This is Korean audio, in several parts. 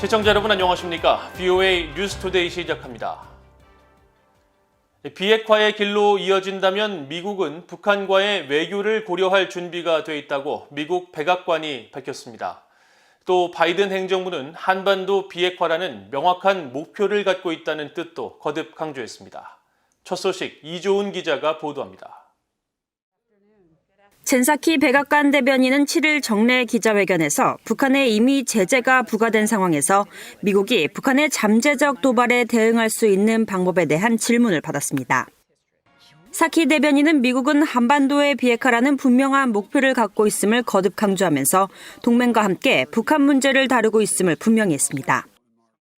시청자 여러분 안녕하십니까? VOA 뉴스투데이 시작합니다. 비핵화의 길로 이어진다면 미국은 북한과의 외교를 고려할 준비가 돼 있다고 미국 백악관이 밝혔습니다. 또 바이든 행정부는 한반도 비핵화라는 명확한 목표를 갖고 있다는 뜻도 거듭 강조했습니다. 첫 소식 이조은 기자가 보도합니다. 젠사키 백악관 대변인은 7일 정례 기자회견에서 북한에 이미 제재가 부과된 상황에서 미국이 북한의 잠재적 도발에 대응할 수 있는 방법에 대한 질문을 받았습니다. 사키 대변인은 미국은 한반도의 비핵화라는 분명한 목표를 갖고 있음을 거듭 강조하면서 동맹과 함께 북한 문제를 다루고 있음을 분명히 했습니다.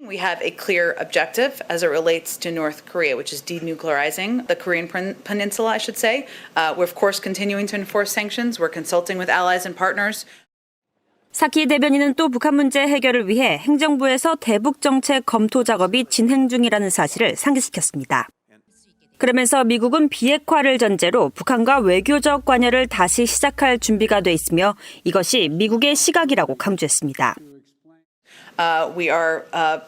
We have a clear objective as it relates to North Korea, which is denuclearizing the Korean peninsula, I should say. We're of course continuing to enforce sanctions. We're consulting with allies and partners. 사키 대변인은 또 북한 문제 해결을 위해 행정부에서 대북 정책 검토 작업이 진행 중이라는 사실을 상기시켰습니다. 그러면서 미국은 비핵화를 전제로 북한과 외교적 관여를 다시 시작할 준비가 돼 있으며 이것이 미국의 시각이라고 강조했습니다. We are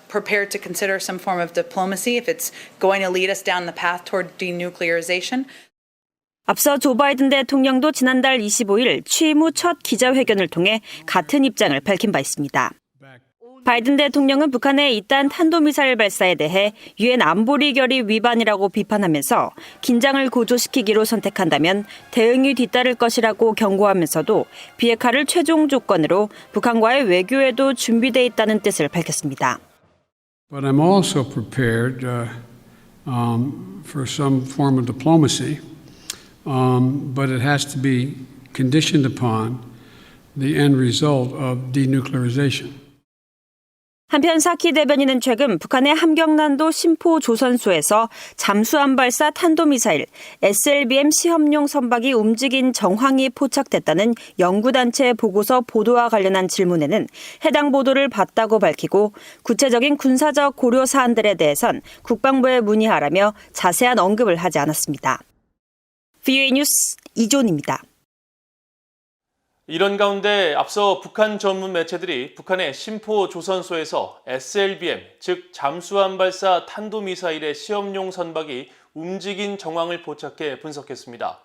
prepared to consider some form of diplomacy if it's going to lead us down the path toward denuclearization. 앞서 조 바이든 대통령도 지난달 25일 취임 후 첫 기자회견을 통해 같은 입장을 밝힌 바 있습니다. 바이든 대통령은 북한의 이딴 탄도미사일 발사에 대해 유엔 안보리 결의 위반이라고 비판하면서 긴장을 고조시키기로 선택한다면 대응이 뒤따를 것이라고 경고하면서도 비핵화를 최종 조건으로 북한과의 외교에도 준비돼 있다는 뜻을 밝혔습니다. But I'm also prepared for some form of diplomacy, but it has to be conditioned upon the end result of denuclearization. 한편 사키 대변인은 최근 북한의 함경난도 심포 조선소에서 잠수함 발사 탄도미사일 SLBM 시험용 선박이 움직인 정황이 포착됐다는 연구단체 보고서 보도와 관련한 질문에는 해당 보도를 봤다고 밝히고 구체적인 군사적 고려 사안들에 대해선 국방부에 문의하라며 자세한 언급을 하지 않았습니다. VOA 뉴스 이존입니다. 이런 가운데 앞서 북한 전문 매체들이 북한의 심포 조선소에서 SLBM, 즉 잠수함 발사 탄도미사일의 시험용 선박이 움직인 정황을 포착해 분석했습니다.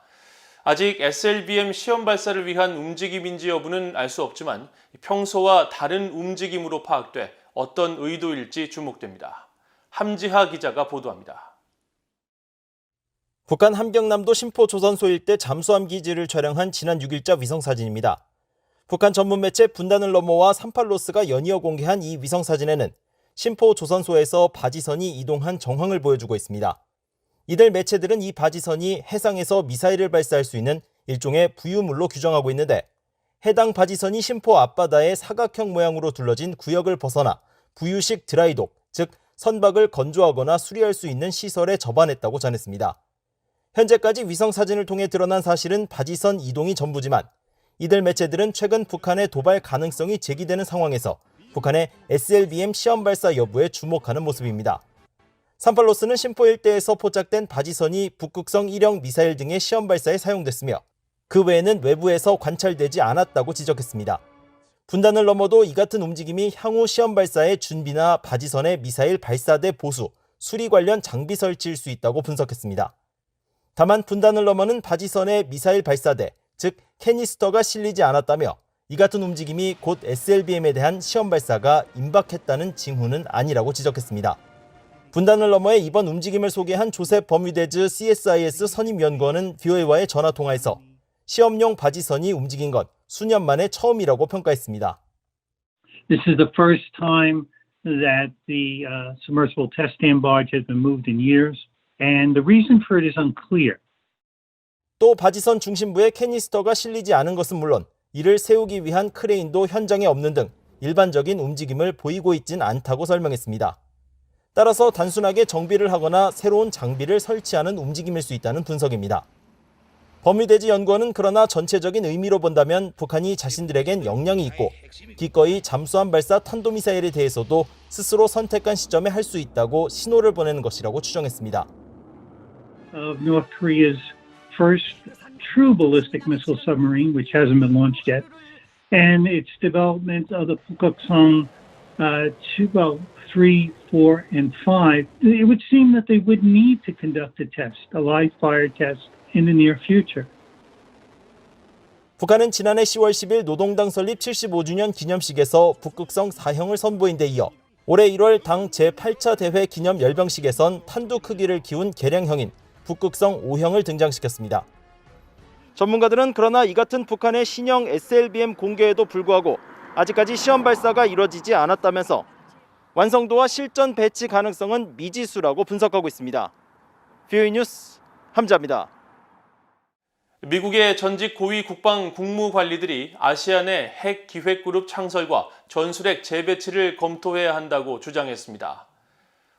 아직 SLBM 시험 발사를 위한 움직임인지 여부는 알 수 없지만 평소와 다른 움직임으로 파악돼 어떤 의도일지 주목됩니다. 함지하 기자가 보도합니다. 북한 함경남도 심포 조선소 일대 잠수함 기지를 촬영한 지난 6일자 위성사진입니다. 북한 전문 매체 분단을 넘어와 38로스가 연이어 공개한 이 위성사진에는 심포 조선소에서 바지선이 이동한 정황을 보여주고 있습니다. 이들 매체들은 이 바지선이 해상에서 미사일을 발사할 수 있는 일종의 부유물로 규정하고 있는데 해당 바지선이 심포 앞바다의 사각형 모양으로 둘러진 구역을 벗어나 부유식 드라이독, 즉 선박을 건조하거나 수리할 수 있는 시설에 접안했다고 전했습니다. 현재까지 위성사진을 통해 드러난 사실은 바지선 이동이 전부지만 이들 매체들은 최근 북한의 도발 가능성이 제기되는 상황에서 북한의 SLBM 시험 발사 여부에 주목하는 모습입니다. 38로스는 심포 일대에서 포착된 바지선이 북극성 1형 미사일 등의 시험 발사에 사용됐으며 그 외에는 외부에서 관찰되지 않았다고 지적했습니다. 분단을 넘어도 이 같은 움직임이 향후 시험 발사의 준비나 바지선의 미사일 발사대 보수, 수리 관련 장비 설치일 수 있다고 분석했습니다. 다만 분단을 넘어는 바지선의 미사일 발사대, 즉 캐니스터가 실리지 않았다며 이 같은 움직임이 곧 SLBM에 대한 시험 발사가 임박했다는 징후는 아니라고 지적했습니다. 분단을 넘어의 이번 움직임을 소개한 조셉 버뮤데즈 CSIS 선임연구원은 VOA와의 전화통화에서 시험용 바지선이 움직인 건 수년 만에 처음이라고 평가했습니다. This is the first time that the submersible test stand barge has been moved in years. And the reason for it is unclear. 또 바지선 중심부에 캐니스터가 실리지 않은 것은 물론 이를 세우기 위한 크레인도 현장에 없는 등 일반적인 움직임을 보이고 있진 않다고 설명했습니다. 따라서 단순하게 정비를 하거나 새로운 장비를 설치하는 움직임일 수 있다는 분석입니다. 버뮤데즈 연구원은 그러나 전체적인 의미로 본다면 북한이 자신들에겐 역량이 있고 기꺼이 잠수함 발사 탄도미사일에 대해서도 스스로 선택한 시점에 할 수 있다고 신호를 보내는 것이라고 추정했습니다. Of North Korea's first true ballistic missile submarine, which hasn't been launched yet, and its development of the Pukgoksong 3, 4, and 5, it would seem that they would need to conduct a test, a live fire test, in the near future. 북한은 지난해 10월 10일 노동당 설립 75주년 기념식에서 북극성 4형을 선보인 데 이어 올해 1월 당 제8차 대회 기념 열병식에선 탄두 크기를 키운 개량형인 북극성 5형을 등장시켰습니다. 전문가들은 그러나 이 같은 북한의 신형 SLBM 공개에도 불구하고 아직까지 시험 발사가 이뤄지지 않았다면서 완성도와 실전 배치 가능성은 미지수라고 분석하고 있습니다. VOA 뉴스 함자입니다. 미국의 전직 고위 국방 국무관리들이 아시안의 핵 기획그룹 창설과 전술핵 재배치를 검토해야 한다고 주장했습니다.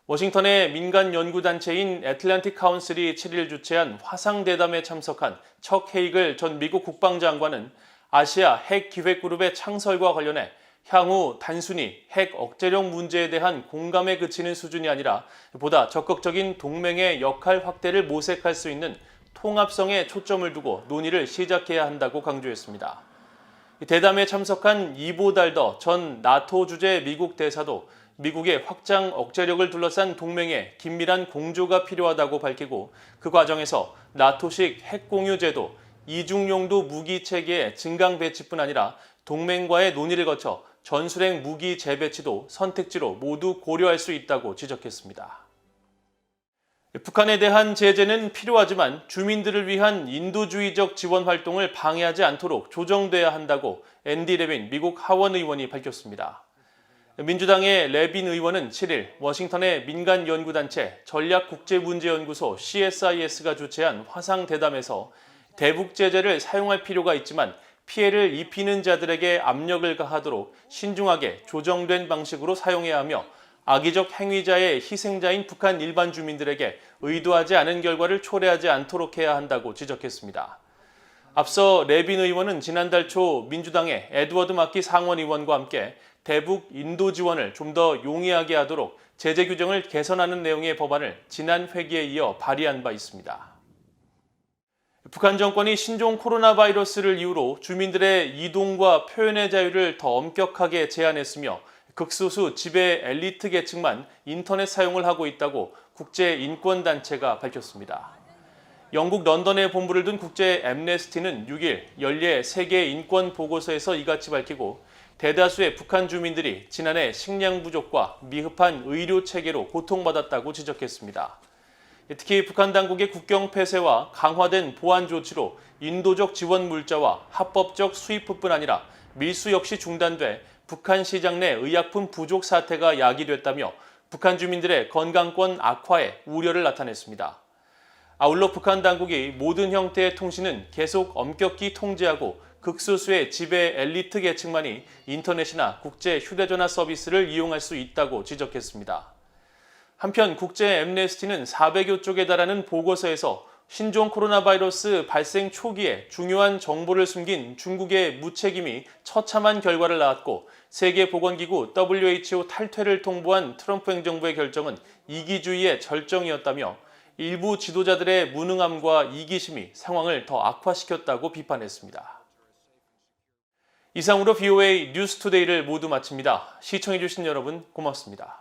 워싱턴의 민간 연구단체인 애틀랜틱 카운슬이 7일 주최한 화상대담에 참석한 척 헤이글 전 미국 국방장관은 아시아 핵 기획그룹의 창설과 관련해 향후 단순히 핵 억제력 문제에 대한 공감에 그치는 수준이 아니라 보다 적극적인 동맹의 역할 확대를 모색할 수 있는 통합성에 초점을 두고 논의를 시작해야 한다고 강조했습니다. 대담에 참석한 이보 달더 전 나토 주재 미국 대사도 미국의 확장 억제력을 둘러싼 동맹에 긴밀한 공조가 필요하다고 밝히고 그 과정에서 나토식 핵공유 제도, 이중용도 무기 체계의 증강 배치뿐 아니라 동맹과의 논의를 거쳐 전술핵 무기 재배치도 선택지로 모두 고려할 수 있다고 지적했습니다. 북한에 대한 제재는 필요하지만 주민들을 위한 인도주의적 지원 활동을 방해하지 않도록 조정돼야 한다고 앤디 레빈 미국 하원 의원이 밝혔습니다. 민주당의 레빈 의원은 7일 워싱턴의 민간 연구단체 전략국제문제연구소 CSIS가 주최한 화상대담에서 대북 제재를 사용할 필요가 있지만 피해를 입히는 자들에게 압력을 가하도록 신중하게 조정된 방식으로 사용해야 하며 악의적 행위자의 희생자인 북한 일반 주민들에게 의도하지 않은 결과를 초래하지 않도록 해야 한다고 지적했습니다. 앞서 레빈 의원은 지난달 초 민주당의 에드워드 마키 상원의원과 함께 대북 인도 지원을 좀 더 용이하게 하도록 제재 규정을 개선하는 내용의 법안을 지난 회기에 이어 발의한 바 있습니다. 북한 정권이 신종 코로나 바이러스를 이유로 주민들의 이동과 표현의 자유를 더 엄격하게 제한했으며 극소수 지배 엘리트 계층만 인터넷 사용을 하고 있다고 국제인권단체가 밝혔습니다. 영국 런던에 본부를 둔 국제 앰네스티는 6일 연례 세계 인권 보고서에서 이같이 밝히고 대다수의 북한 주민들이 지난해 식량 부족과 미흡한 의료 체계로 고통받았다고 지적했습니다. 특히 북한 당국의 국경 폐쇄와 강화된 보안 조치로 인도적 지원 물자와 합법적 수입뿐 아니라 밀수 역시 중단돼 북한 시장 내 의약품 부족 사태가 야기됐다며 북한 주민들의 건강권 악화에 우려를 나타냈습니다. 아울러 북한 당국이 모든 형태의 통신은 계속 엄격히 통제하고 극소수의 지배 엘리트 계층만이 인터넷이나 국제 휴대전화 서비스를 이용할 수 있다고 지적했습니다. 한편 국제 앰네스티는 400여 쪽에 달하는 보고서에서 신종 코로나 바이러스 발생 초기에 중요한 정보를 숨긴 중국의 무책임이 처참한 결과를 낳았고 세계보건기구 WHO 탈퇴를 통보한 트럼프 행정부의 결정은 이기주의의 절정이었다며 일부 지도자들의 무능함과 이기심이 상황을 더 악화시켰다고 비판했습니다. 이상으로 VOA 뉴스투데이를 모두 마칩니다. 시청해주신 여러분 고맙습니다.